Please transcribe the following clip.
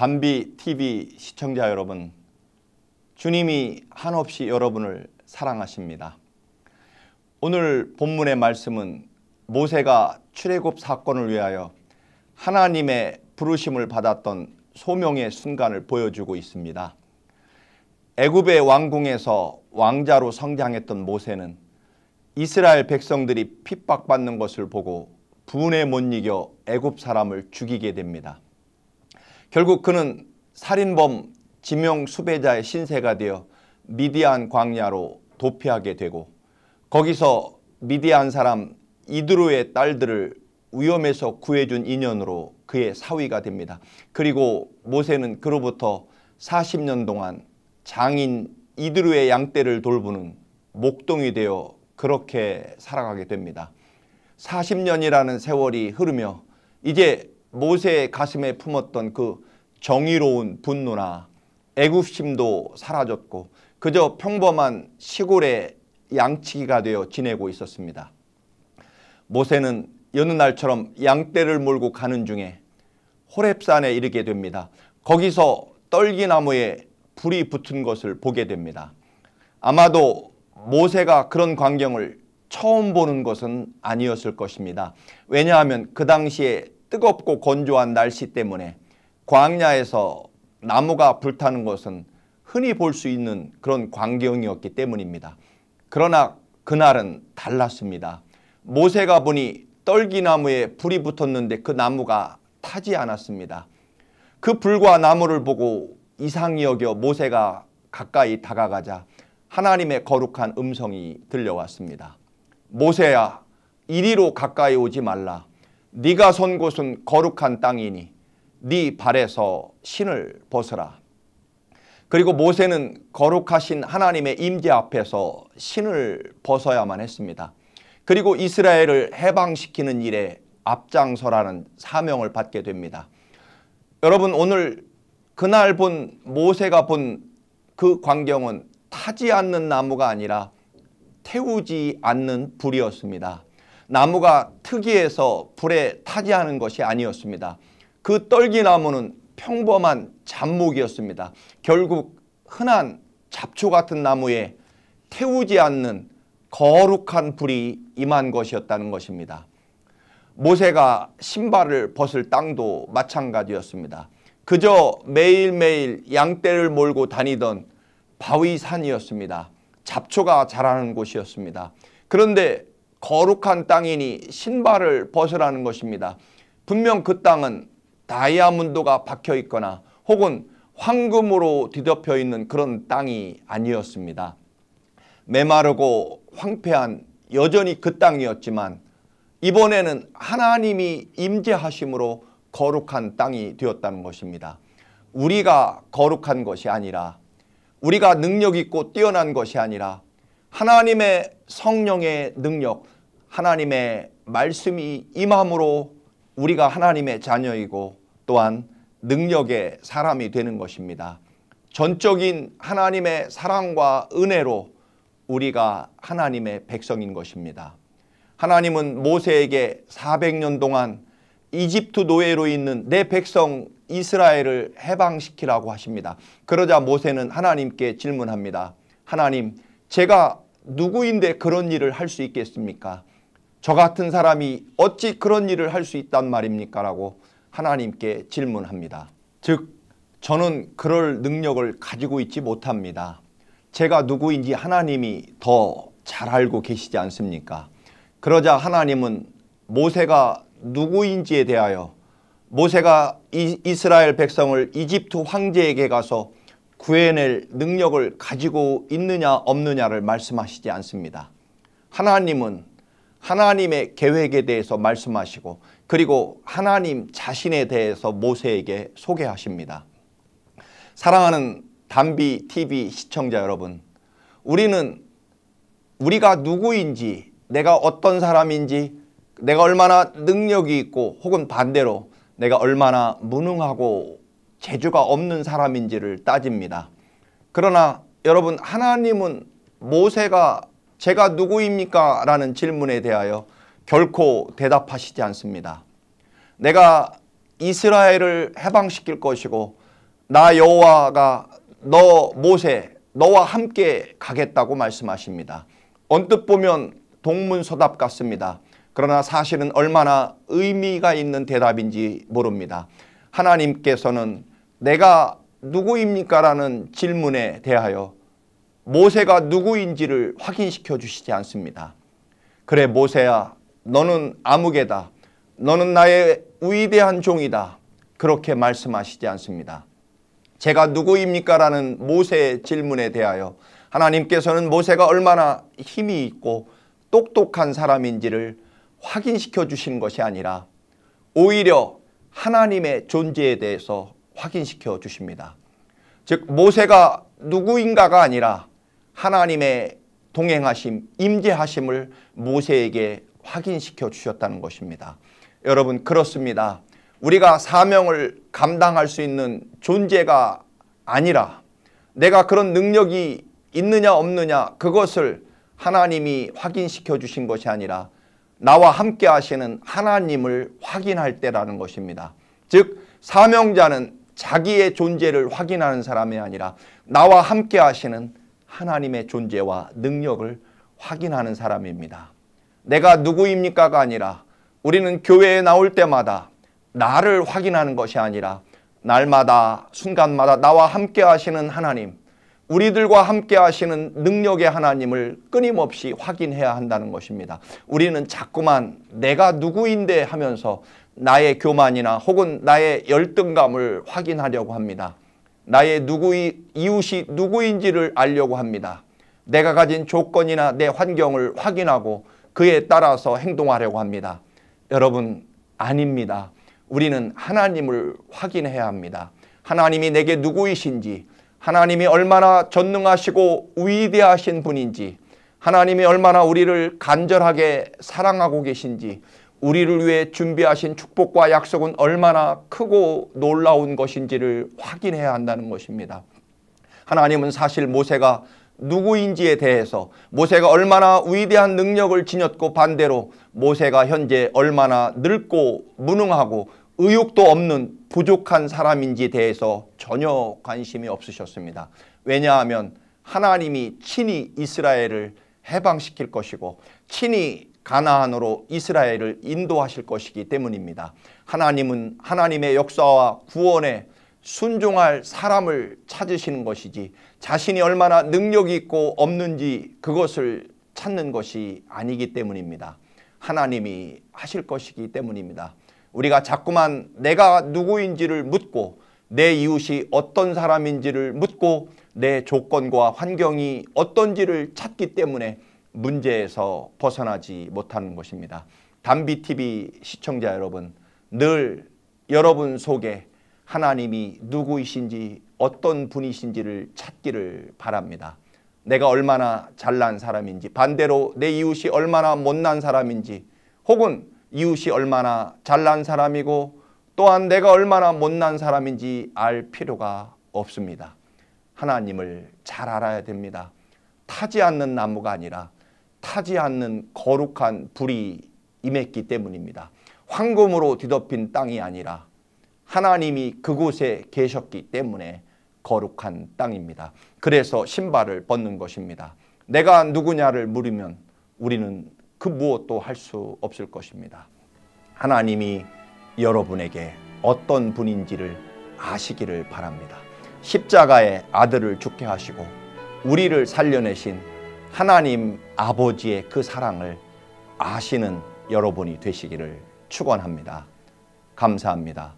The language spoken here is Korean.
담비 TV 시청자 여러분, 주님이 한없이 여러분을 사랑하십니다. 오늘 본문의 말씀은 모세가 출애굽 사건을 위하여 하나님의 부르심을 받았던 소명의 순간을 보여주고 있습니다. 애굽의 왕궁에서 왕자로 성장했던 모세는 이스라엘 백성들이 핍박받는 것을 보고 분에 못 이겨 애굽 사람을 죽이게 됩니다. 결국 그는 살인범 지명 수배자의 신세가 되어 미디안 광야로 도피하게 되고, 거기서 미디안 사람 이드로의 딸들을 위험에서 구해준 인연으로 그의 사위가 됩니다. 그리고 모세는 그로부터 40년 동안 장인 이드로의 양떼를 돌보는 목동이 되어 그렇게 살아가게 됩니다. 40년이라는 세월이 흐르며 이제 모세의 가슴에 품었던 그 정의로운 분노나 애굽심도 사라졌고 그저 평범한 시골의 양치기가 되어 지내고 있었습니다. 모세는 여느 날처럼 양떼를 몰고 가는 중에 호렙산에 이르게 됩니다. 거기서 떨기나무에 불이 붙은 것을 보게 됩니다. 아마도 모세가 그런 광경을 처음 보는 것은 아니었을 것입니다. 왜냐하면 그 당시에 뜨겁고 건조한 날씨 때문에 광야에서 나무가 불타는 것은 흔히 볼 수 있는 그런 광경이었기 때문입니다. 그러나 그날은 달랐습니다. 모세가 보니 떨기나무에 불이 붙었는데 그 나무가 타지 않았습니다. 그 불과 나무를 보고 이상히 여겨 모세가 가까이 다가가자 하나님의 거룩한 음성이 들려왔습니다. 모세야, 이리로 가까이 오지 말라. 네가 선 곳은 거룩한 땅이니 네 발에서 신을 벗으라. 그리고 모세는 거룩하신 하나님의 임재 앞에서 신을 벗어야만 했습니다. 그리고 이스라엘을 해방시키는 일에 앞장서라는 사명을 받게 됩니다. 여러분, 오늘 그날 본 모세가 본 그 광경은 타지 않는 나무가 아니라 태우지 않는 불이었습니다. 나무가 특이해서 불에 타지 않은 것이 아니었습니다. 그 떨기나무는 평범한 잡목이었습니다. 결국 흔한 잡초 같은 나무에 태우지 않는 거룩한 불이 임한 것이었다는 것입니다. 모세가 신발을 벗을 땅도 마찬가지였습니다. 그저 매일매일 양떼를 몰고 다니던 바위산이었습니다. 잡초가 자라는 곳이었습니다. 그런데 거룩한 땅이니 신발을 벗으라는 것입니다. 분명 그 땅은 다이아몬드가 박혀 있거나 혹은 황금으로 뒤덮여 있는 그런 땅이 아니었습니다. 메마르고 황폐한 여전히 그 땅이었지만 이번에는 하나님이 임재하심으로 거룩한 땅이 되었다는 것입니다. 우리가 거룩한 것이 아니라, 우리가 능력 있고 뛰어난 것이 아니라 하나님의 성령의 능력, 하나님의 말씀이 임함으로 우리가 하나님의 자녀이고 또한 능력의 사람이 되는 것입니다. 전적인 하나님의 사랑과 은혜로 우리가 하나님의 백성인 것입니다. 하나님은 모세에게 400년 동안 이집트 노예로 있는 내 백성 이스라엘을 해방시키라고 하십니다. 그러자 모세는 하나님께 질문합니다. 하나님, 제가 누구인데 그런 일을 할 수 있겠습니까? 저 같은 사람이 어찌 그런 일을 할 수 있단 말입니까? 라고 하나님께 질문합니다. 즉, 저는 그럴 능력을 가지고 있지 못합니다. 제가 누구인지 하나님이 더 잘 알고 계시지 않습니까? 그러자 하나님은 모세가 누구인지에 대하여 모세가 이스라엘 백성을 이집트 황제에게 가서 구해낼 능력을 가지고 있느냐 없느냐를 말씀하시지 않습니다. 하나님은 하나님의 계획에 대해서 말씀하시고 그리고 하나님 자신에 대해서 모세에게 소개하십니다. 사랑하는 담비 TV 시청자 여러분, 우리가 누구인지, 내가 어떤 사람인지, 내가 얼마나 능력이 있고 혹은 반대로 내가 얼마나 무능하고 재주가 없는 사람인지를 따집니다. 그러나 여러분, 하나님은 모세가 제가 누구입니까? 라는 질문에 대하여 결코 대답하시지 않습니다. 내가 이스라엘을 해방시킬 것이고 나 여호와가 너 모세 너와 함께 가겠다고 말씀하십니다. 언뜻 보면 동문서답 같습니다. 그러나 사실은 얼마나 의미가 있는 대답인지 모릅니다. 하나님께서는 내가 누구입니까? 라는 질문에 대하여 모세가 누구인지를 확인시켜 주시지 않습니다. 그래 모세야, 너는 아무개다. 너는 나의 위대한 종이다. 그렇게 말씀하시지 않습니다. 제가 누구입니까? 라는 모세의 질문에 대하여 하나님께서는 모세가 얼마나 힘이 있고 똑똑한 사람인지를 확인시켜 주신 것이 아니라 오히려 하나님의 존재에 대해서 확인시켜 주십니다. 즉 모세가 누구인가가 아니라 하나님의 동행하심, 임재하심을 모세에게 확인시켜 주셨다는 것입니다. 여러분 그렇습니다. 우리가 사명을 감당할 수 있는 존재가 아니라 내가 그런 능력이 있느냐 없느냐 그것을 하나님이 확인시켜 주신 것이 아니라 나와 함께 하시는 하나님을 확인할 때라는 것입니다. 즉 사명자는 자기의 존재를 확인하는 사람이 아니라 나와 함께 하시는 하나님의 존재와 능력을 확인하는 사람입니다. 내가 누구입니까가 아니라 우리는 교회에 나올 때마다 나를 확인하는 것이 아니라 날마다 순간마다 나와 함께 하시는 하나님, 우리들과 함께 하시는 능력의 하나님을 끊임없이 확인해야 한다는 것입니다. 우리는 자꾸만 내가 누구인데 하면서 나의 교만이나 혹은 나의 열등감을 확인하려고 합니다. 나의 이웃이 누구인지를 알려고 합니다. 내가 가진 조건이나 내 환경을 확인하고 그에 따라서 행동하려고 합니다. 여러분 아닙니다. 우리는 하나님을 확인해야 합니다. 하나님이 내게 누구이신지, 하나님이 얼마나 전능하시고 위대하신 분인지, 하나님이 얼마나 우리를 간절하게 사랑하고 계신지, 우리를 위해 준비하신 축복과 약속은 얼마나 크고 놀라운 것인지를 확인해야 한다는 것입니다. 하나님은 사실 모세가 누구인지에 대해서, 모세가 얼마나 위대한 능력을 지녔고 반대로 모세가 현재 얼마나 늙고 무능하고 의욕도 없는 부족한 사람인지에 대해서 전혀 관심이 없으셨습니다. 왜냐하면 하나님이 친히 이스라엘을 해방시킬 것이고 친히 가나안으로 이스라엘을 인도하실 것이기 때문입니다. 하나님은 하나님의 역사와 구원에 순종할 사람을 찾으시는 것이지 자신이 얼마나 능력이 있고 없는지 그것을 찾는 것이 아니기 때문입니다. 하나님이 하실 것이기 때문입니다. 우리가 자꾸만 내가 누구인지를 묻고 내 이웃이 어떤 사람인지를 묻고 내 조건과 환경이 어떤지를 찾기 때문에 문제에서 벗어나지 못하는 것입니다. 담비TV 시청자 여러분, 늘 여러분 속에 하나님이 누구이신지 어떤 분이신지를 찾기를 바랍니다. 내가 얼마나 잘난 사람인지, 반대로 내 이웃이 얼마나 못난 사람인지, 혹은 이웃이 얼마나 잘난 사람이고 또한 내가 얼마나 못난 사람인지 알 필요가 없습니다. 하나님을 잘 알아야 됩니다. 타지 않는 나무가 아니라 타지 않는 거룩한 불이 임했기 때문입니다. 황금으로 뒤덮인 땅이 아니라 하나님이 그곳에 계셨기 때문에 거룩한 땅입니다. 그래서 신발을 벗는 것입니다. 내가 누구냐를 물으면 우리는 그 무엇도 할 수 없을 것입니다. 하나님이 여러분에게 어떤 분인지를 아시기를 바랍니다. 십자가의 아들을 죽게 하시고 우리를 살려내신 하나님 아버지의 그 사랑을 아시는 여러분이 되시기를 축원합니다. 감사합니다.